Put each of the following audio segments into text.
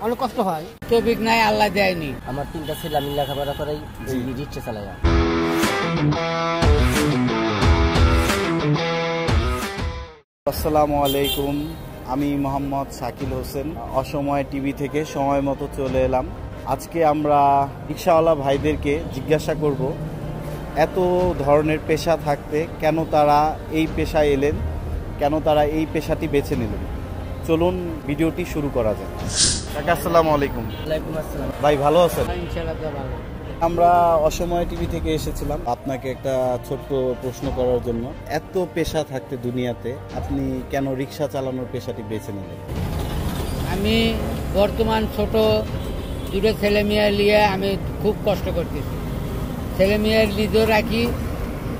অনেক কষ্ট হয়। তৌফিক নাই, আল্লাহ দেয়নি। আমার 3টা ছেলে আমি লেখাপড়া করাই রিক্সা চালাই। আসসালামু আলাইকুম, আমি মোহাম্মদ শাকিল হোসেন। অসময় টিভি থেকে সময় মতো চলে এলাম। আজকে আমরা রিকশাওয়ালা ভাইদেরকে জিজ্ঞাসা করব এত ধরনের পেশা থাকতে কেন তারা এই পেশায় এলেন, কেন তারা এই পেশাটি বেছে নিলেন। চলুন ভিডিওটি শুরু করা যায়। কাকা আসসালামু আলাইকুম। ওয়ালাইকুম আসসালাম। ভাই ভালো আছেন? ইনশাআল্লাহ ভালো। আমরা অসময় টিভি থেকে এসেছিলাম আপনাকে একটা ছোট্ট প্রশ্ন করার জন্য। এত পেশা থাকতে দুনিয়াতে আপনি কেন রিক্সা চালানোর পেশাটি বেছে নিলেন? আমি বর্তমান ছোট দুটো ছেলে মেয়ে নিয়ে আমি খুব কষ্ট করতেছি। ছেলে মেয়ের লিজও রাখি,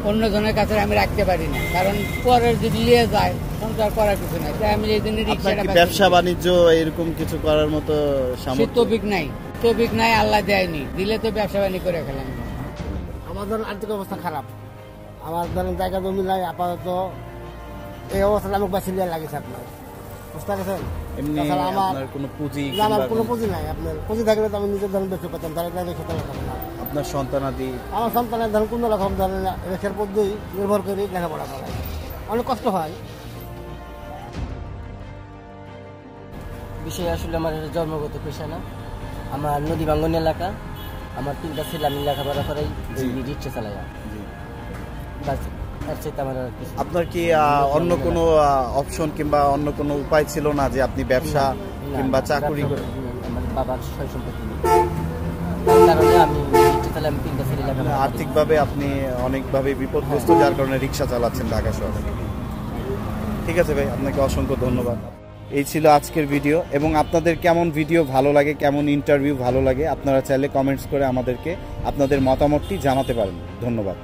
অন্যজনের কাছে আমি রাখতে পারি না, কারণ পরের যদি নিয়ে যায় সংসার করার কিছু নাই। তাই আমি এই জন্য রিক্সাটা। ব্যবসা বাণিজ্য এরকম কিছু করার মতো তৌফিক নাই, আল্লাহ দেয়নি। দিলে তো ব্যবসা বাণিজ্য করে খেলাম। আমার ধরেন আর্থিক অবস্থা খারাপ, আমার ধরেন জায়গা জমি নাই আপাতত। এই অবস্থায় আমি বাঁচিয়ে দেওয়া লাগেছে আপনার, বুঝতে পারছেন? আমার কোনো পুঁজি নাই। আপনার পুঁজি থাকলে তো আমি নিজের ধরেন বেঁচে পেতাম, তাহলে আপনার সন্তানাদি? আমার সন্তানের ধরেন কোন রকম ধরেন রেখের পদ্ধতি নির্ভর করে লেখাপড়া করায়, অনেক কষ্ট হয়। বিষয় আসলে আমার জন্মগত পেশা না, আমার নদী ভাঙ্গন এলাকা। আমার 3টা ছেলে আমি লেখাপড়া করাই রিক্সা চালাই। আপনার কি অন্য কোনো অপশন কিংবা অন্য কোনো উপায় ছিল না যে আপনি ব্যবসা কিংবা চাকরি করে? আমার বাবার সয় সম্পত্তি নেই, কারণে আমি রিক্সা চালাই। আমি 3টা ছেলে লেখাপড়া। আর্থিকভাবে আপনি অনেকভাবে বিপদগ্রস্ত, যার কারণে রিক্সা চালাচ্ছেন ঢাকা শহরে। ঠিক আছে ভাই, আপনাকে অসংখ্য ধন্যবাদ। এই ছিল আজকের ভিডিও, এবং আপনাদের কেমন ভিডিও ভালো লাগে, কেমন ইন্টারভিউ ভালো লাগে, আপনারা চাইলে কমেন্টস করে আমাদেরকে আপনাদের মতামতটি জানাতে পারেন। ধন্যবাদ।